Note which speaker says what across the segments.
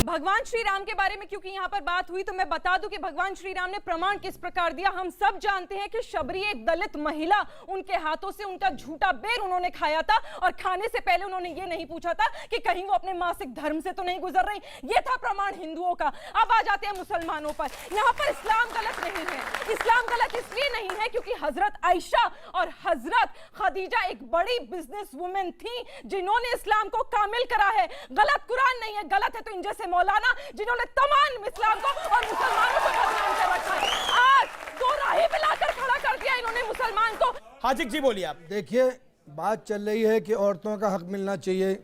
Speaker 1: भगवान श्री राम के बारे में क्योंकि यहां पर बात हुई तो मैं बता दूं कि भगवान श्री राम ने प्रमाण किस प्रकार दिया। हम सब जानते हैं कि शबरी एक दलित महिला, उनके हाथों से उनका झूठा बेर उन्होंने खाया था और खाने से पहले उन्होंने ये नहीं पूछा था कि कहीं वो अपने मासिक धर्म से तो नहीं गुजर रही। ये था प्रमाण हिंदुओं का। अब आ जाते हैं मुसलमानों पर। यहाँ पर इस्लाम गलत नहीं है। इस्लाम गलत इसलिए नहीं है क्योंकि हजरत आयशा और हजरत खदीजा एक बड़ी बिजनेस वुमेन थी जिन्होंने इस्लाम को कामिल करा है। गलत कुरान नहीं है, गलत है तो इन जैसे मौलाना जिन्होंने तमाम इस्लाम को और मुसलमानों को बदनाम कर रखा है। आज दो राही मिलाकर खड़ा कर दिया इन्होंने मुसलमान को।
Speaker 2: हाजिक जी बोलिए आप।
Speaker 3: देखिए, बात चल रही है कि औरतों का हक मिलना चाहिए।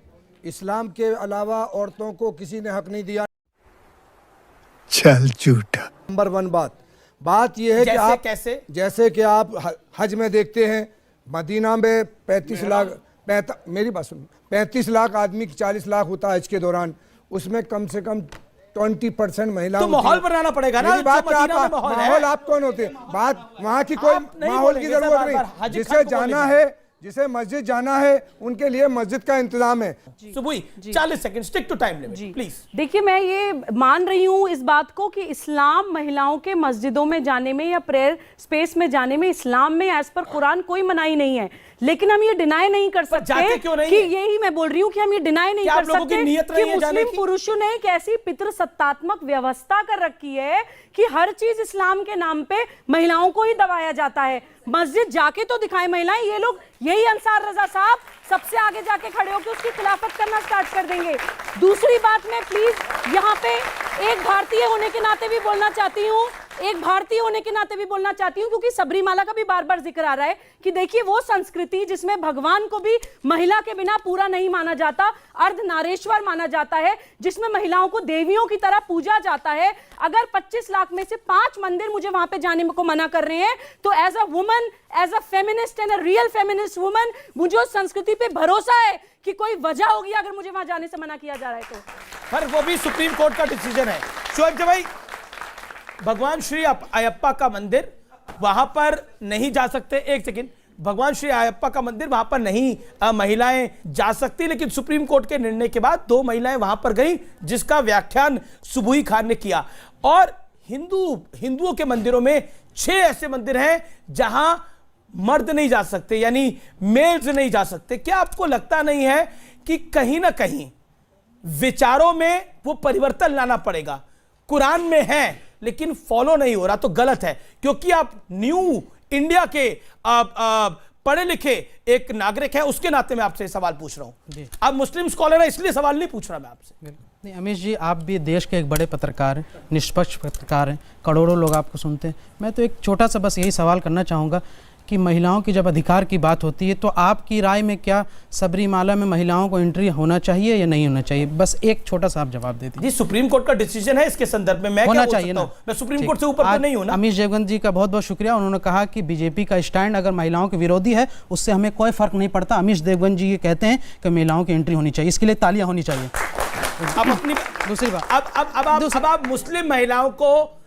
Speaker 3: इस्लाम के अलावा औरतों को किसी ने हक नहीं दिया।
Speaker 4: चल झूठा।
Speaker 3: नंबर 1 बात यह है कि आप
Speaker 2: कैसे
Speaker 3: जैसे कि आप हज में देखते हैं, मदीना में 35 लाख मेरी बात सुन, 35 लाख आदमी की 40 लाख होता है हज के दौरान, उसमें कम से कम 20% महिला।
Speaker 2: तो माहौल बनाना पड़ेगा ना।
Speaker 3: बात माहौल आप कौन होते हैं? बात वहाँ की कोई माहौल की जरूरत नहीं। जिसे जाना है, जिसे मस्जिद जाना है, उनके लिए मस्जिद का इंतजाम है।
Speaker 2: सुबुई 40 second, stick to time limit please.
Speaker 5: देखिए, मैं ये मान रही हूँ इस बात को कि इस्लाम महिलाओं के मस्जिदों में जाने में या प्रेयर स्पेस में जाने में इस्लाम में एज पर कुरान कोई मनाही नहीं है। लेकिन हम ये डिनाई नहीं कर सकते कि यही मैं बोल रही हूँ कि हम ये डिनाई नहीं कर सकते कि मुस्लिम पुरुषों ने एक ऐसी पितृसत्तात्मक व्यवस्था कर रखी है कि हर चीज इस्लाम के नाम पे महिलाओं को ही दबाया जाता है। मस्जिद जाके तो दिखाए महिलाएं। ये लोग, यही अंसार रजा साहब सबसे आगे जाके खड़े होकर उसकी खिलाफत करना स्टार्ट कर देंगे। दूसरी बात, मैं प्लीज यहाँ पे एक भारतीय होने के नाते भी बोलना चाहती हूँ, क्योंकि सबरीमाला का भी बार बार जिक्र आ रहा है कि देखिए वो संस्कृति जिसमें भगवान को भी महिला के बिना पूरा नहीं माना जाता, अर्धनारेश्वर माना जाता है, जिसमें महिलाओं को देवियों की तरह पूजा जाता है। अगर 25 लाख में से 5 मंदिर मुझे वहां पे जाने को मना कर रहे हैं तो as a woman, as a feminist and a real feminist woman, मुझे उस संस्कृति पे भरोसा है कि कोई वजह होगी अगर मुझे वहां जाने से मना किया जा रहा है तो।
Speaker 2: पर वो भी सुप्रीम कोर्ट का डिसीजन है। शोएब भाई, भगवान श्री अयप्पा का मंदिर वहां पर नहीं जा सकते। एक सेकंड, भगवान श्री अयप्पा का मंदिर वहां पर नहीं महिलाएं जा सकती, लेकिन सुप्रीम कोर्ट के निर्णय के बाद 2 महिलाएं वहां पर गई, जिसका व्याख्यान सुबुई खान ने किया। और हिंदुओं के मंदिरों में 6 ऐसे मंदिर हैं जहां मर्द नहीं जा सकते, यानी मेल्स नहीं जा सकते। क्या आपको लगता नहीं है कि कहीं ना कहीं विचारों में वो परिवर्तन लाना पड़ेगा? कुरान में है लेकिन फॉलो नहीं हो रहा तो गलत है, क्योंकि आप न्यू इंडिया के पढ़े लिखे एक नागरिक है, उसके नाते मैं आपसे सवाल पूछ रहा हूं। आप मुस्लिम स्कॉलर है इसलिए सवाल नहीं पूछ रहा मैं आपसे।
Speaker 6: नहीं अमीश जी, आप भी देश के एक बड़े पत्रकार हैं, निष्पक्ष पत्रकार हैं, करोड़ों लोग आपको सुनते हैं। मैं तो एक छोटा सा बस यही सवाल करना चाहूँगा कि महिलाओं की जब अधिकार की बात होती है तो आपकी राय में क्या सबरीमाला में महिलाओं को एंट्री होना चाहिए या नहीं होना चाहिए? बस एक छोटा सा आप जवाब दे दीजिए।
Speaker 2: जी, सुप्रीम कोर्ट का डिसीजन है इसके संदर्भ में, मैं
Speaker 6: होना चाहिए ना।
Speaker 2: मैं सुप्रीम कोर्ट से ऊपर तो नहीं हूं ना।
Speaker 6: अमीश देवगन जी का बहुत बहुत शुक्रिया। उन्होंने कहा कि बीजेपी का स्टैंड अगर महिलाओं के विरोधी है उससे हमें कोई फर्क नहीं पड़ता। अमीश देवगन जी ये कहते हैं कि महिलाओं की एंट्री होनी चाहिए, इसके लिए तालियां होनी चाहिए।
Speaker 2: अब अपनी दूसरी बात, अब आप मुस्लिम महिलाओं को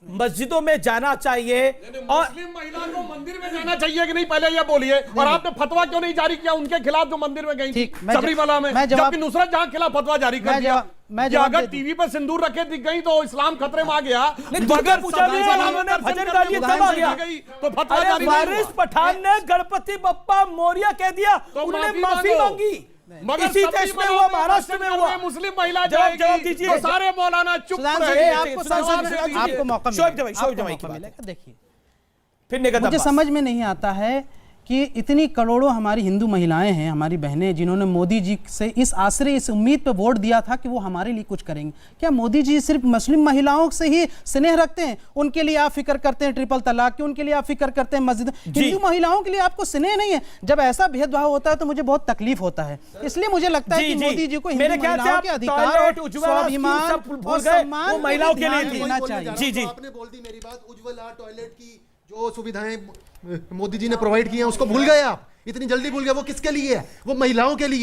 Speaker 2: मस्जिदों में जाना चाहिए और
Speaker 7: मुस्लिम महिला को मंदिर में जाना चाहिए कि नहीं, पहले ये बोलिए। और आपने फतवा क्यों नहीं जारी किया उनके खिलाफ जो मंदिर में गई थी सबरीमाला में, जबकि नुसरत जहां खिलाफ फतवा जारी कर दिया? अगर टीवी पर सिंदूर रखे दिख गई तो इस्लाम खतरे में आ गया।
Speaker 2: दुर्गा पूजा में उन्होंने भजन गा दिए तब आ गया
Speaker 7: तो फतवा जारी।
Speaker 2: वारिस पठान ने गणपति बप्पा मौर्य कह दिया, उन्होंने माफी मांगी।
Speaker 7: मगर
Speaker 2: इसी देश में हुआ, महाराष्ट्र में हुआ।
Speaker 7: मुस्लिम महिला जाएगी तो सारे मौलाना चुप रहे।
Speaker 6: आपको मौका मिलेगा। देखिए,
Speaker 2: फिर
Speaker 6: मुझे समझ में नहीं आता है कि इतनी करोड़ों हमारी हिंदू महिलाएं हैं, हमारी बहनें, जिन्होंने मोदी जी से इस आश्रय, इस उम्मीद पे वोट दिया था कि वो हमारे लिए कुछ करेंगे। क्या मोदी जी सिर्फ मुस्लिम महिलाओं से ही स्नेह रखते हैं? उनके लिए आप फिक्र करते हैं ट्रिपल तलाक की, उनके लिए आप फिक्र करते हैं मस्जिद, हिंदू महिलाओं के लिए आपको स्नेह नहीं है? जब ऐसा भेदभाव होता है तो मुझे बहुत तकलीफ होता है। इसलिए मुझे लगता है कि मोदी जी को हिंदू महिलाओं के अधिकार और स्वाभिमान और सम्मान
Speaker 2: महिलाओं के लिए
Speaker 6: देना चाहिए।
Speaker 8: जी जी, आपने बोल दी मेरी बात। उज्ज्वला टॉयलेट की जो सुविधाएं मोदी जी ने प्रोवाइड की हैं उसको भूल गए आप, इतनी जल्दी भूल गए। वो किसके लिए है? वो महिलाओं के लिए।